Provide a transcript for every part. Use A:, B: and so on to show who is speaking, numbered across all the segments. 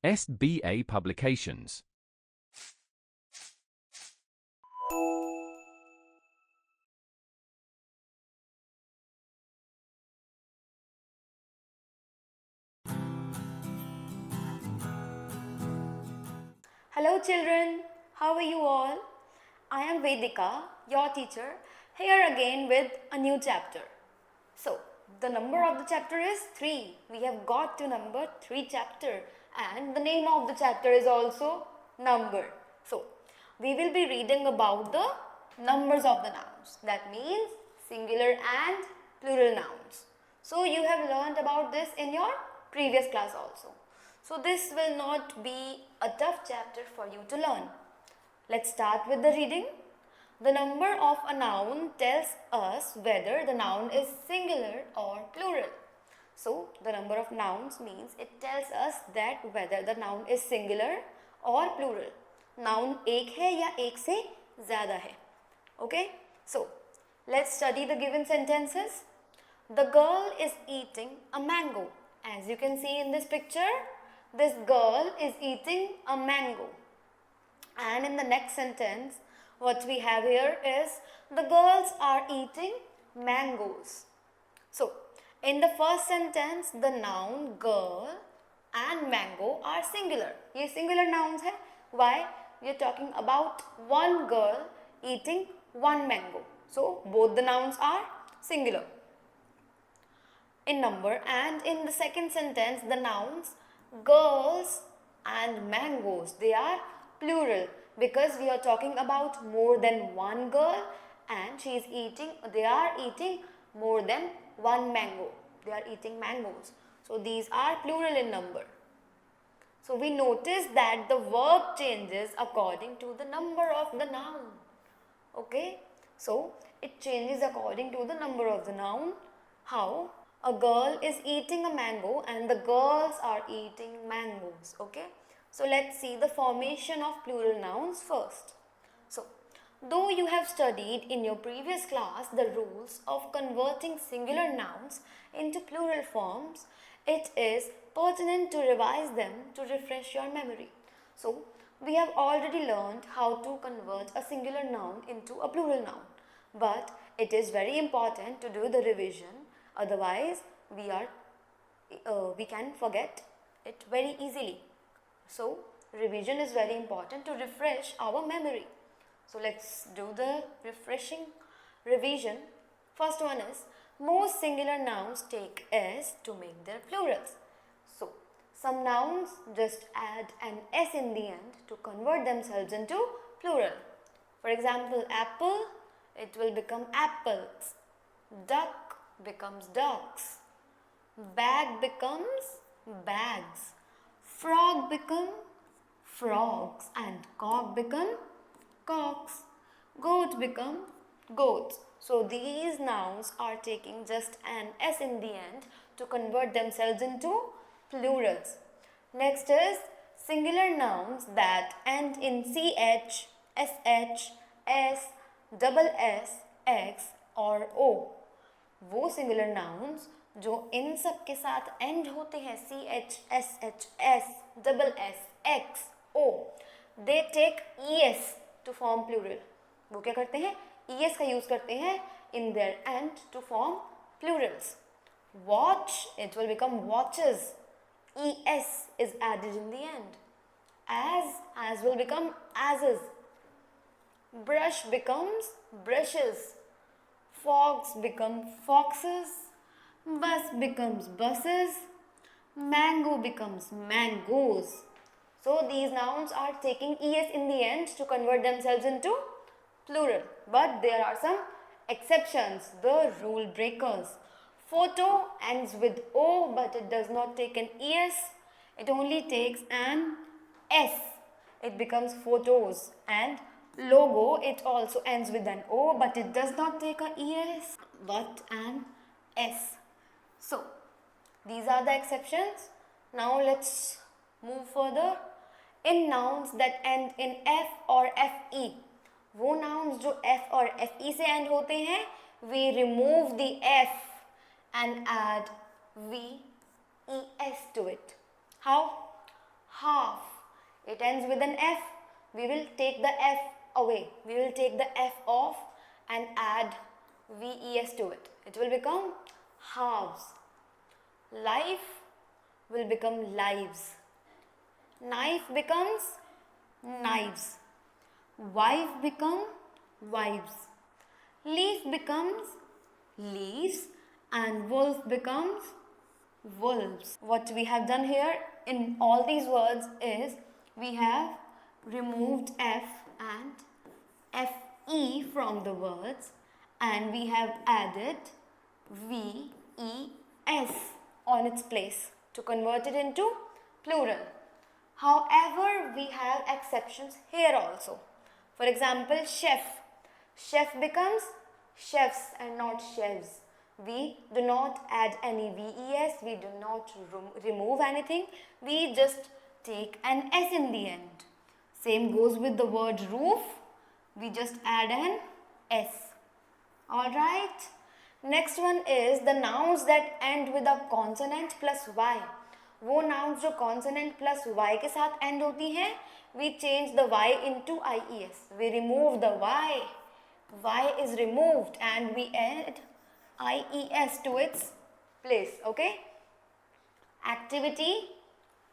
A: SBA Publications.
B: Hello children, how are you all? I am Vedika, your teacher, here again with a new chapter. So, the number of the chapter is 3. We have got to number 3 chapter and the name of the chapter is also number. So, we will be reading about the numbers of the nouns. That means singular and plural nouns. So, you have learned about this in your previous class also. So, this will not be a tough chapter for you to learn. Let's start with the reading. The number of a noun tells us whether the noun is singular or plural. So, the number of nouns means it tells us that whether the noun is singular or plural. Noun एक है या एक से ज़्यादा है. Okay? So, let's study the given sentences. The girl is eating a mango. As you can see in this picture, this girl is eating a mango. And in the next sentence, what we have here is the girls are eating mangoes. So, in the first sentence, the noun girl and mango are singular. ये singular nouns है. Why? We are talking about one girl eating one mango. So, both the nouns are singular in number. And in the second sentence, the nouns girls and mangoes, they are plural because we are talking about more than one girl and they are eating more than one mango. They are eating mangoes. So these are plural in number. So we notice that the verb changes according to the number of the noun. Okay? So it changes according to the number of the noun. How? A girl is eating a mango and the girls are eating mangoes. Okay? So let's see the formation of plural nouns first. So, though you have studied in your previous class the rules of converting singular nouns into plural forms, it is pertinent to revise them to refresh your memory. So, we have already learned how to convert a singular noun into a plural noun. But it is very important to do the revision, otherwise we can forget it very easily. So, revision is very important to refresh our memory. So, let's do the refreshing revision. First one is, most singular nouns take S to make their plurals. So, some nouns just add an S in the end to convert themselves into plural. For example, apple, it will become apples. Duck becomes ducks. Bag becomes bags. Frog become frogs and cock become cocks. Goat become goats. So these nouns are taking just an S in the end to convert themselves into plurals. Next is singular nouns that end in CH, SH, S, double S, X और O. वो singular nouns जो इन सब के साथ and होते हैं CH, SH, S, double S, X, O, they take ES to form plural. वो क्या करते हैं? ES का यूज करते हैं in their end to form plurals. Watch, it will become watches. ES is added in the end. As will become asses. Brush becomes brushes. Fox become foxes. Bus becomes buses. Mango becomes mangoes. So these nouns are taking ES in the end to convert themselves into plural. But there are some exceptions, the rule breakers. Photo ends with O but it does not take an ES. It only takes an S. It becomes photos. And logo, it also ends with an O but it does not take an ES but an S. So, these are the exceptions. Now let's move further. In nouns that end in F or FE, वो nouns जो F और FE से end होते हैं, we remove the F and add VES to it. How? half. It ends with an F. We will take the F away. We will take the F off and add VES to it. It will become halves. Life will become lives. Knife becomes knives. Wife become wives. Leaf becomes leaves, and wolf becomes wolves. What we have done here in all these words is we have removed F and FE from the words, and we have added VES on its place to convert it into plural. However, we have exceptions here also. For example, chef. Chef becomes chefs and not chefs. We do not add any VES, we do not remove anything, we just take an S in the end. Same goes with the word roof, we just add an S. Alright. Next one is the nouns that end with a consonant plus Y. वो nouns जो consonant plus Y के साथ end होती हैं, we change the Y into IES. We remove the Y. Y is removed and we add IES to its place. Okay? Activity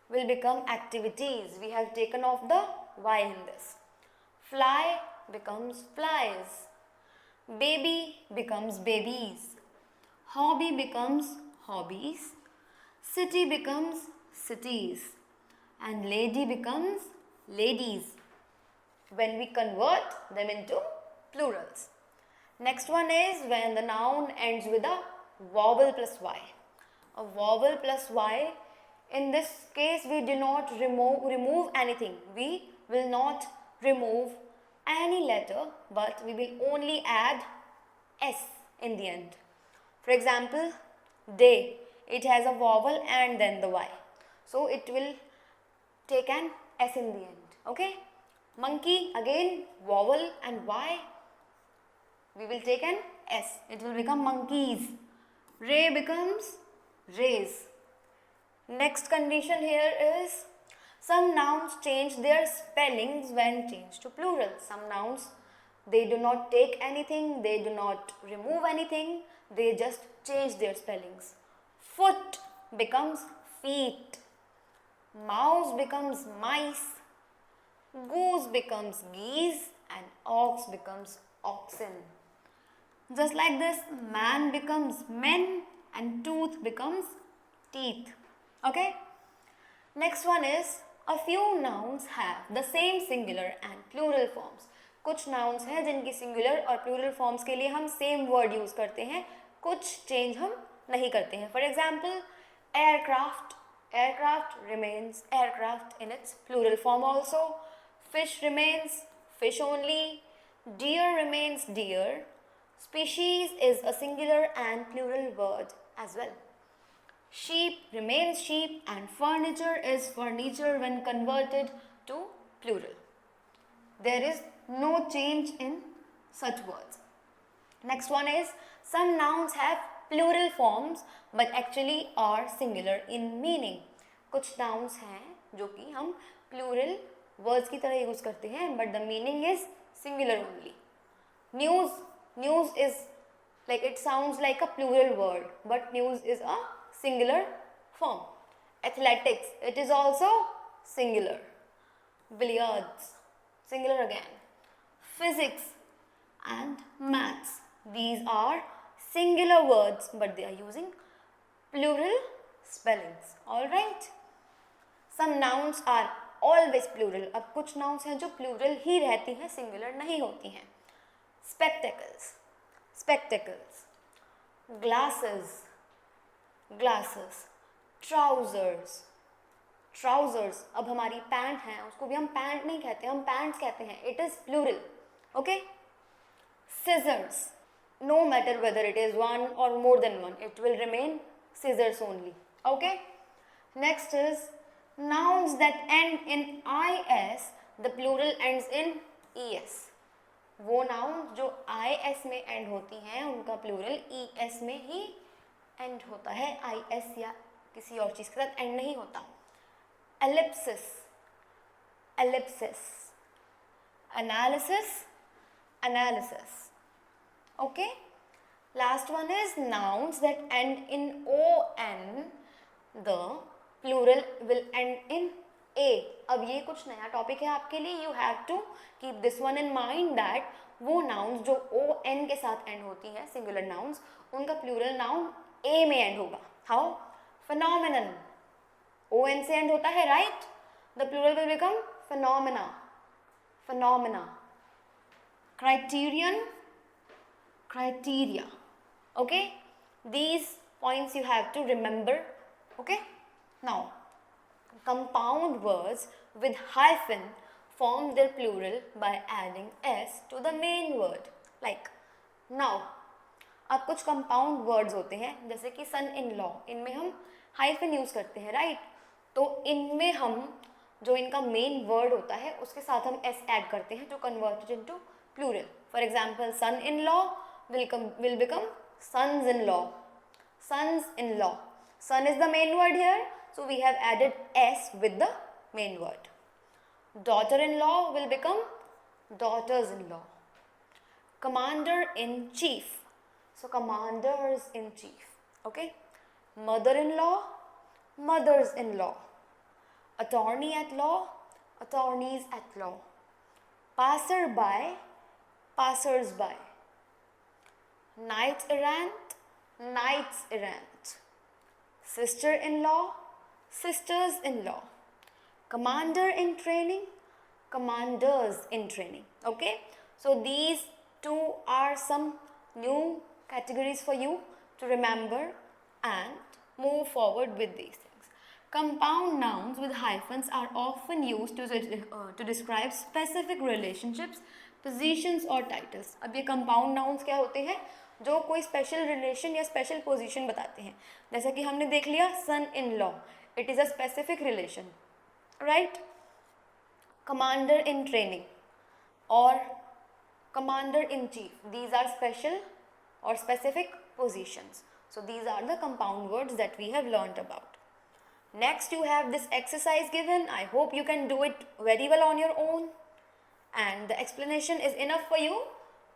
B: will become activities. We have taken off the Y in this. Fly becomes flies. Baby becomes babies. Hobby becomes hobbies. City becomes cities. And lady becomes ladies when we convert them into plurals. Next one is when the noun ends with a vowel plus Y. A vowel plus Y, in this case we do not remove anything. We will not remove any letter, but we will only add S in the end. For example, day, it has a vowel and then the Y. So it will take an S in the end. Okay? Monkey, again vowel and Y. We will take an S. It will become monkeys. Ray becomes rays. Next condition here is some nouns change their spellings when changed to plural. Some nouns, they do not take anything, they do not remove anything, they just change their spellings. Foot becomes feet. Mouse becomes mice. Goose becomes geese and ox becomes oxen. Just like this, man becomes men and tooth becomes teeth. Okay? Next one is a few nouns have the same singular and plural forms. कुछ nouns हैं जिनकी singular और plural forms के लिए हम same word use करते हैं, कुछ change हम नहीं करते हैं. For example, aircraft. Aircraft remains aircraft in its plural form also. Fish remains fish only. Deer remains deer. Species is a singular and plural word as well. Sheep remains sheep and furniture is furniture when converted to plural. There is no change in such words. Next one is some nouns have plural forms but actually are singular in meaning. कुछ nouns हैं जो कि हम plural words की तरह use करते हैं but the meaning is singular only. News is like, it sounds like a plural word but news is a singular form. Athletics, it is also singular. Billiards, singular again. Physics and maths, these are singular words but they are using plural spellings. Alright. Some nouns are always plural. अब कुछ nouns हैं जो plural ही रहती हैं, singular नहीं होती हैं. Spectacles, spectacles. Glasses, glasses. Trousers, trousers. अब हमारी पैंट है, उसको भी हम पैंट नहीं कहते, हम पैंट्स कहते हैं. It is plural. Okay? Scissors. No matter whether it is one or more than one, it will remain scissors only. Okay? Next is nouns that end in IS, the plural ends in ES. वो nouns जो IS में end होती हैं, उनका plural ES में ही end होता है. IS या किसी और चीज़ के साथ end नहीं होता. ellipsis, ellipsis, analysis, analysis. Okay, last one is nouns that end in on, the plural will end in a. अब ये कुछ नया टॉपिक है आपके लिए. You have to keep this one in mind that वो nouns जो on के साथ end होती हैं, singular nouns, उनका plural noun a में end होगा. How? Phenomenon, on से end होता है, right? The plural will become phenomena, phenomena. Criterion, criteria. Okay, these points you have to remember. Okay, now compound words with hyphen form their plural by adding s to the main word. Like now, अब कुछ compound words होते हैं जैसे कि son in law, इनमें हम hyphen use करते हैं, right? तो इनमें हम जो इनका main word होता है उसके साथ हम s add करते हैं to convert it into plural. For example, son in law will become sons in law, sons in law. Son is the main word here, so we have added s with the main word. Daughter in law will become daughters in law. Commander in chief, so commanders in chief. Okay, mother in law, mothers in law. Attorney at law, attorneys at law. Passerby, passers by. Knight errant, knights errant. Sister-in-law, sisters-in-law. Commander in training, commanders in training. Okay, so these two are some new categories for you to remember and move forward with these things. Compound nouns with hyphens are often used to describe specific relationships, positions और titles. अब ये compound nouns क्या होते हैं? जो कोई special relation या special position बताते हैं. जैसा कि हमने देख लिया son in law, it is a specific relation, right? Commander in training or commander in chief, these are special or specific positions. So these are the compound words that we have learnt about. Next you have this exercise given. I hope you can do it very well on your own, and the explanation is enough for you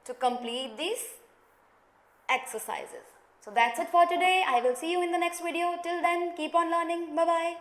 B: to complete these exercises. So that's it for today. I will see you in the next video. Till then, keep on learning. Bye bye.